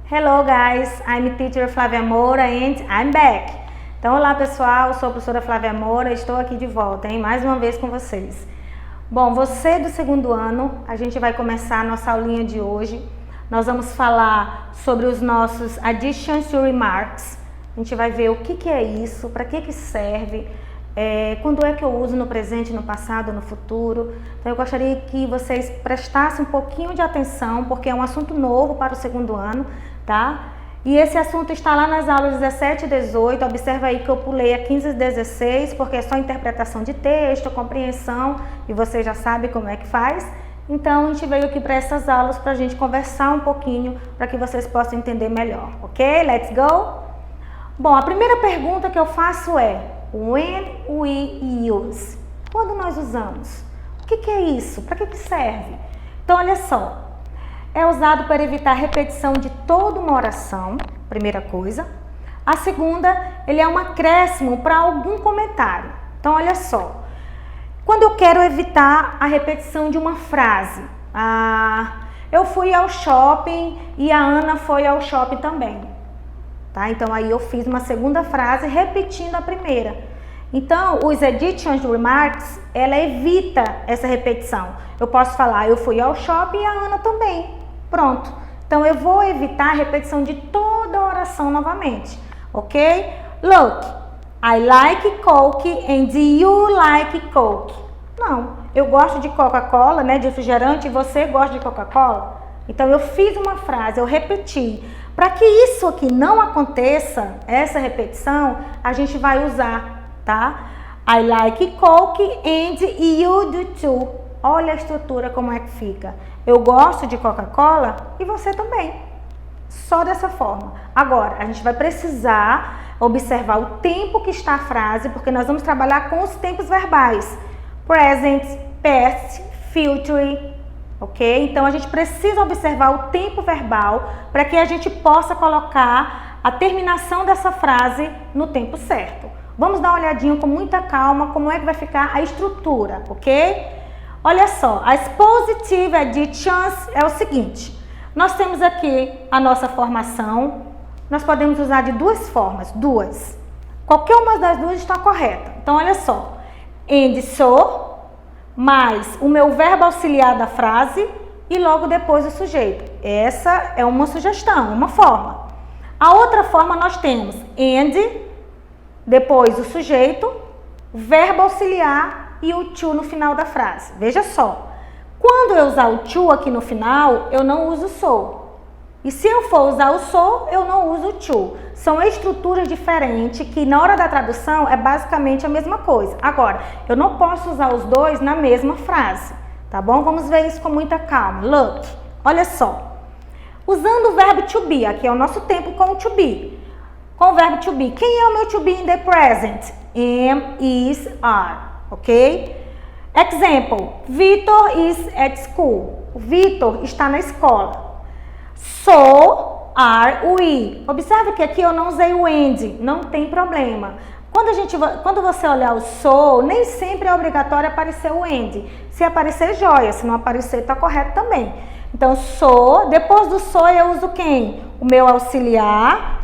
Hello guys, I'm teacher Flávia Moura and I'm back. Então olá pessoal, eu sou a professora Flávia Moura, estou aqui de volta, mais uma vez com vocês. Bom, você do segundo ano, a gente vai começar a nossa aulinha de hoje. Nós vamos falar sobre os nossos additions to remarks. A gente vai ver o que é isso, para que serve, quando é que eu uso no presente, no passado, no futuro. Então eu gostaria que vocês prestassem um pouquinho de atenção, porque é um assunto novo para o segundo ano, tá? E esse assunto está lá nas aulas 17 e 18, observa aí que eu pulei a 15 e 16, porque é só interpretação de texto, compreensão, e você já sabe como é que faz. Então a gente veio aqui para essas aulas para a gente conversar um pouquinho, para que vocês possam entender melhor, ok? Let's go? Bom, a primeira pergunta que eu faço é, when we use? Quando nós usamos? O que é isso? Para que serve? Então olha só. É usado para evitar repetição de toda uma oração, primeira coisa. A segunda, ele é um acréscimo para algum comentário. Então, olha só. Quando eu quero evitar a repetição de uma frase. Eu fui ao shopping e a Ana foi ao shopping também. Tá? Então, aí eu fiz uma segunda frase repetindo a primeira. Então, os additions to remarks, ela evita essa repetição. Eu posso falar, eu fui ao shopping e a Ana também. Pronto. Então, eu vou evitar a repetição de toda a oração novamente. Ok? Look, I like Coke and you like Coke. Não, eu gosto de Coca-Cola, né, de refrigerante, e você gosta de Coca-Cola? Então, eu fiz uma frase, eu repeti. Para que isso aqui não aconteça, essa repetição, a gente vai usar, tá? I like Coke and you do too. Olha a estrutura como é que fica. Eu gosto de Coca-Cola e você também. Só dessa forma. Agora, a gente vai precisar observar o tempo que está a frase, porque nós vamos trabalhar com os tempos verbais. Present, past, future, ok? Então, a gente precisa observar o tempo verbal para que a gente possa colocar a terminação dessa frase no tempo certo. Vamos dar uma olhadinha com muita calma como é que vai ficar a estrutura, ok? Olha só, as positive additions é o seguinte, nós temos aqui a nossa formação, nós podemos usar de duas formas, duas. Qualquer uma das duas está correta. Então, olha só, and so, mais o meu verbo auxiliar da frase e logo depois o sujeito. Essa é uma sugestão, uma forma. A outra forma nós temos and, depois o sujeito, verbo auxiliar e o to no final da frase. Veja só, quando eu usar o to aqui no final, eu não uso so. E se eu for usar o so, eu não uso o to. São estruturas diferentes que na hora da tradução é basicamente a mesma coisa. Agora, eu não posso usar os dois na mesma frase, tá bom? Vamos ver isso com muita calma. Look, olha só. Usando o verbo to be, aqui é o nosso tempo com o to be. Com o verbo to be, quem é o meu to be in the present? Am, is, are. Ok? Example, Victor is at school. O Victor está na escola. So are we. Observe que aqui eu não usei o and, não tem problema. Quando você olhar o so, nem sempre é obrigatório aparecer o and. Se aparecer, joia. Se não aparecer, está correto também. Então, so, depois do so eu uso quem? O meu auxiliar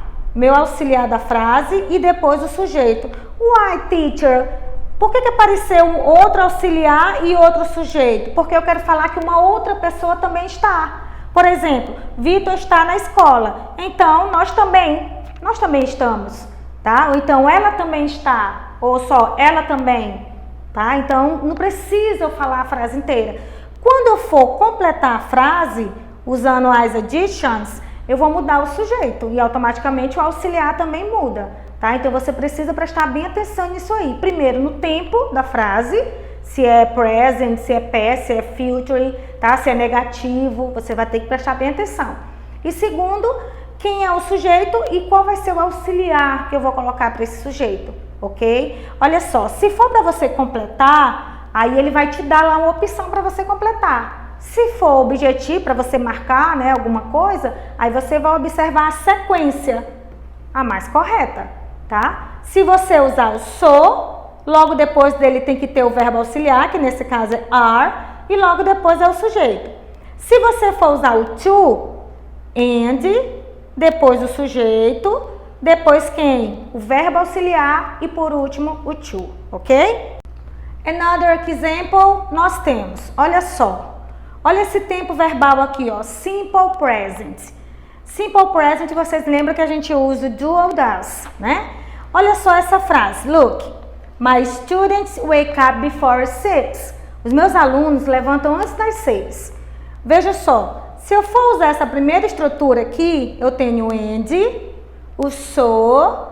da frase e depois o sujeito. Why, teacher? Por que apareceu um outro auxiliar e outro sujeito? Porque eu quero falar que uma outra pessoa também está. Por exemplo, Vitor está na escola. Então, nós também estamos, tá? Ou então, ela também está. Ou só, ela também, tá? Então, não precisa eu falar a frase inteira. Quando eu for completar a frase, usando as additions, eu vou mudar o sujeito. E automaticamente o auxiliar também muda. Tá? Então, você precisa prestar bem atenção nisso aí. Primeiro, no tempo da frase, se é present, se é past, se é future, tá? Se é negativo, você vai ter que prestar bem atenção. E segundo, quem é o sujeito e qual vai ser o auxiliar que eu vou colocar para esse sujeito, ok? Olha só, se for para você completar, aí ele vai te dar lá uma opção para você completar. Se for objetivo, para você marcar, né, alguma coisa, aí você vai observar a sequência, a mais correta. Tá? Se você usar o so, logo depois dele tem que ter o verbo auxiliar, que nesse caso é are, e logo depois é o sujeito. Se você for usar o to, and, depois o sujeito, depois quem? O verbo auxiliar e por último o to, ok? Another example nós temos, olha só, olha esse tempo verbal aqui, ó, simple present. Simple present, vocês lembram que a gente usa do ou does, né? Olha só essa frase, look, my students wake up before 6. Os meus alunos levantam antes das 6. Veja só, se eu for usar essa primeira estrutura aqui, eu tenho and, o so,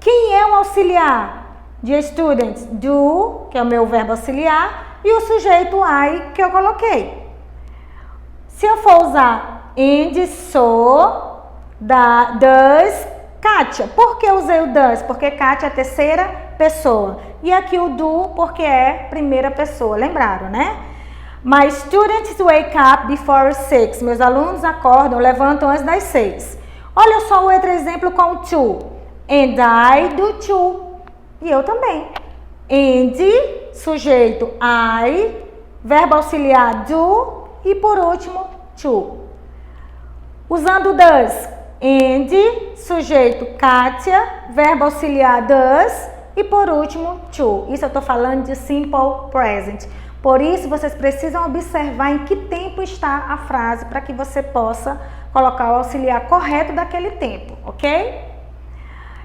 quem é o auxiliar de students? Do, que é o meu verbo auxiliar, e o sujeito I que eu coloquei. Se eu for usar and, so, does, Kátia. Por que eu usei o does? Porque Kátia é a terceira pessoa. E aqui o do, porque é primeira pessoa. Lembraram, né? My students wake up before 6. Meus alunos acordam, levantam antes das 6. Olha só o outro exemplo com o to. And I do too. E eu também. And, sujeito I, verbo auxiliar do e por último to. Usando o does. And, sujeito Kátia, verbo auxiliar does e por último to. Isso eu estou falando de simple present. Por isso vocês precisam observar em que tempo está a frase para que você possa colocar o auxiliar correto daquele tempo, ok?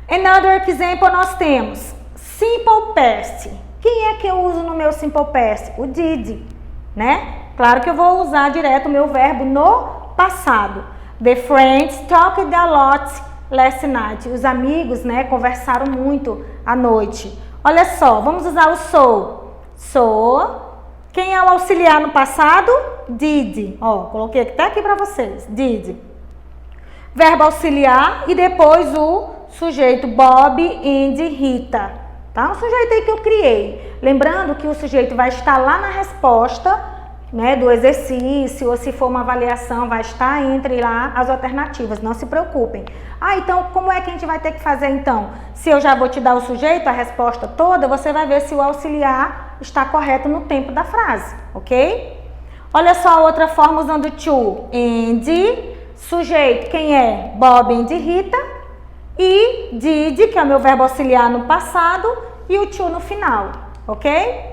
Another example nós temos simple past. Quem é que eu uso no meu simple past? O did, né? Claro que eu vou usar direto o meu verbo no passado. The friends talked a lot last night. Os amigos, né, conversaram muito à noite. Olha só, vamos usar o so. So, quem é o auxiliar no passado? Did. Ó, coloquei até aqui para vocês. Did. Verbo auxiliar e depois o sujeito Bob and Rita. Tá? Um sujeito aí que eu criei. Lembrando que o sujeito vai estar lá na resposta, né, do exercício, ou se for uma avaliação, vai estar entre lá as alternativas. Não se preocupem. Ah, então como é que a gente vai ter que fazer então? Se eu já vou te dar o sujeito, a resposta toda, você vai ver se o auxiliar está correto no tempo da frase, ok? Olha só a outra forma usando to. And, sujeito, quem é? Bob and Rita. E did, que é o meu verbo auxiliar no passado, e o to no final, ok?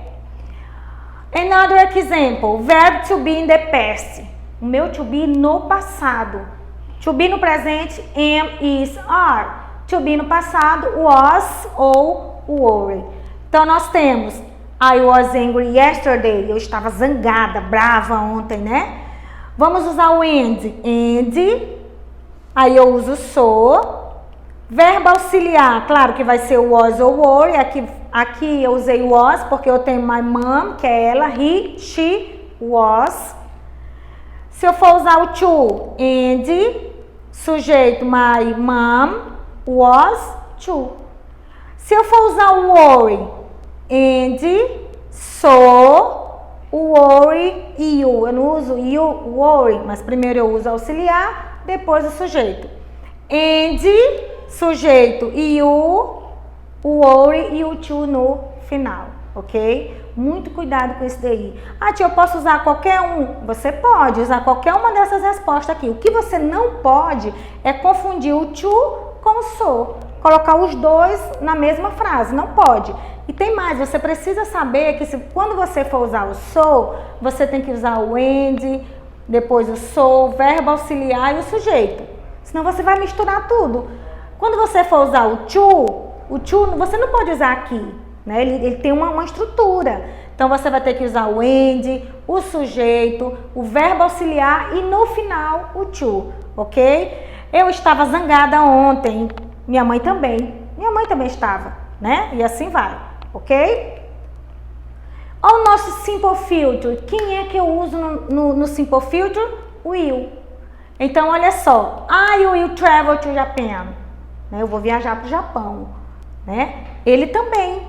Another example, verb to be in the past. O meu to be no passado. To be no presente, am, is, are. To be no passado, was ou were. Então nós temos I was angry yesterday. Eu estava zangada, brava ontem, né? Vamos usar o and. And. Aí eu uso so. Verbo auxiliar, claro que vai ser o was ou were. Aqui eu usei was porque eu tenho my mom, que é ela. He, she, was. Se eu for usar o to, and, sujeito my mom, was, to. Se eu for usar o worry, and, so, worry, you. Eu não uso you, worry, mas primeiro eu uso auxiliar, depois o sujeito. And, sujeito you, o worry e o to no final, ok? Muito cuidado com isso daí. Ah, tia, eu posso usar qualquer um? Você pode usar qualquer uma dessas respostas aqui. O que você não pode é confundir o to com o so. Colocar os dois na mesma frase, não pode. E tem mais, você precisa saber que quando você for usar o so, você tem que usar o and, depois o so, verbo auxiliar e o sujeito. Senão você vai misturar tudo. Quando você for usar o to você não pode usar aqui, né? Ele tem uma estrutura. Então você vai ter que usar o and, o sujeito, o verbo auxiliar e no final o to, ok? Eu estava zangada ontem, minha mãe também estava, né? E assim vai, ok? Olha o nosso simple future. Quem é que eu uso no simple future? Will. Então olha só, I will travel to Japan. Eu vou viajar para o Japão, né? Ele também.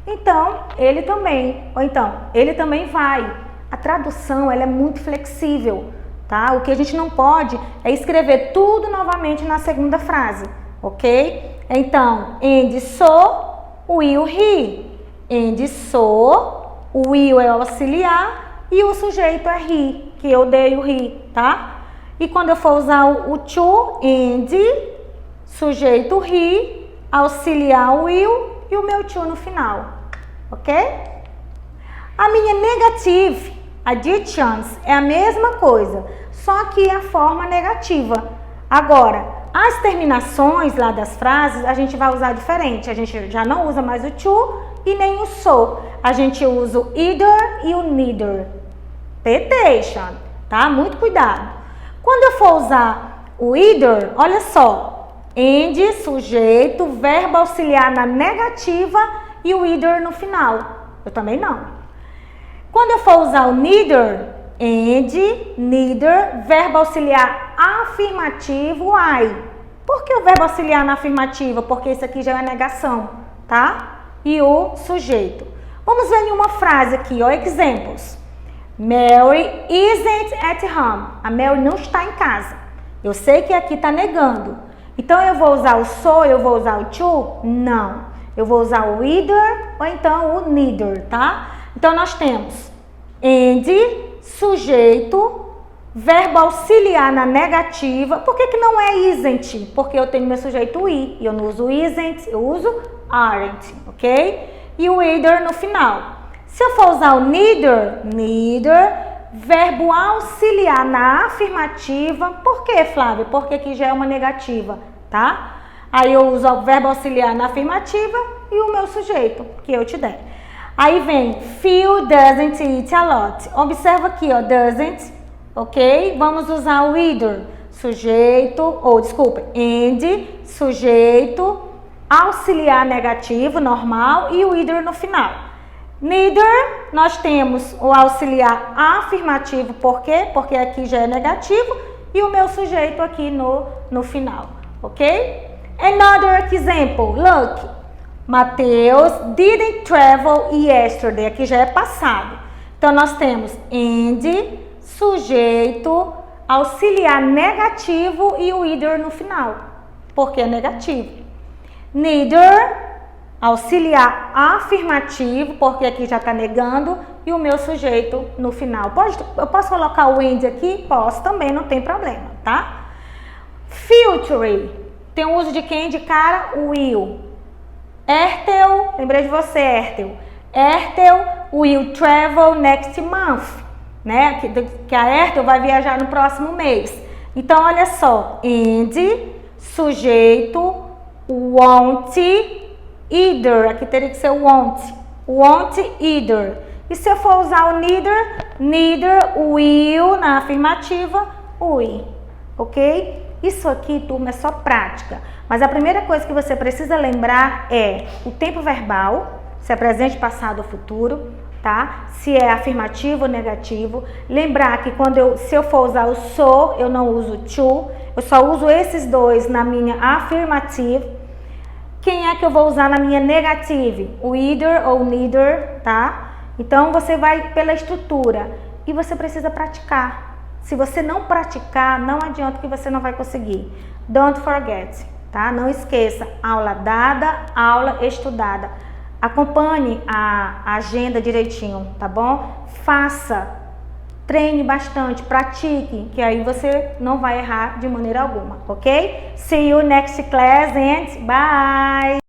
Então, ele também. Ou então, ele também vai. A tradução, ela é muito flexível, tá? O que a gente não pode é escrever tudo novamente na segunda frase, ok? Então, and so, will he. And so, o will é o auxiliar e o sujeito é he, que eu dei o he, tá? E quando eu for usar o to, and, sujeito he, auxiliar o will e o meu to no final, ok? A minha negative additions é a mesma coisa, só que a forma negativa. Agora, as terminações lá das frases a gente vai usar diferente, a gente já não usa mais o to e nem o so, a gente usa o either e o neither. Pay attention, tá? Muito cuidado. Quando eu for usar o either, olha só, and, sujeito, verbo auxiliar na negativa e o either no final. Eu também não. Quando eu for usar o neither, and, neither, verbo auxiliar afirmativo, I. Por que o verbo auxiliar na afirmativa? Porque isso aqui já é negação, tá? E o sujeito. Vamos ver em uma frase aqui, ó, examples. Mary isn't at home. A Mary não está em casa. Eu sei que aqui está negando. Então, eu vou usar o so, eu vou usar o to? Não. Eu vou usar o either ou então o neither, tá? Então, nós temos and, sujeito, verbo auxiliar na negativa. Por que não é isn't? Porque eu tenho meu sujeito i. E eu não uso isn't, eu uso aren't, ok? E o either no final. Se eu for usar o neither, verbo auxiliar na afirmativa. Por que, Flávia? Porque aqui já é uma negativa, tá? Aí eu uso o verbo auxiliar na afirmativa e o meu sujeito, que eu te der. Aí vem Phil doesn't eat a lot. Observa aqui, ó, doesn't, ok? Vamos usar o either, sujeito, and, sujeito, auxiliar negativo, normal, e o either no final. Neither, nós temos o auxiliar afirmativo, por quê? Porque aqui já é negativo, e o meu sujeito aqui no final, ok? Another example, look, Mateus didn't travel yesterday, aqui já é passado. Então, nós temos and, sujeito, auxiliar negativo e o either no final, porque é negativo. Neither, auxiliar afirmativo, porque aqui já está negando, e o meu sujeito no final. Eu posso colocar o and aqui? Posso também, não tem problema, tá? Future, tem o uso de quem de cara? O will. Ertel, lembrei de você, Ertel. Ertel will travel next month, né? Que a Ertel vai viajar no próximo mês. Então, olha só, and, sujeito, won't, either, aqui teria que ser o won't either. E se eu for usar o neither, will na afirmativa, will, ok? Isso aqui, turma, é só prática. Mas a primeira coisa que você precisa lembrar é o tempo verbal, se é presente, passado ou futuro, tá? Se é afirmativo ou negativo. Lembrar que se eu for usar o so, eu não uso to, eu só uso esses dois na minha afirmativa. Quem é que eu vou usar na minha negative? O either ou neither, tá? Então, você vai pela estrutura e você precisa praticar. Se você não praticar, não adianta que você não vai conseguir. Don't forget, tá? Não esqueça, aula dada, aula estudada. Acompanhe a agenda direitinho, tá bom? Faça, treine bastante, pratique, que aí você não vai errar de maneira alguma, ok? See you next class and bye!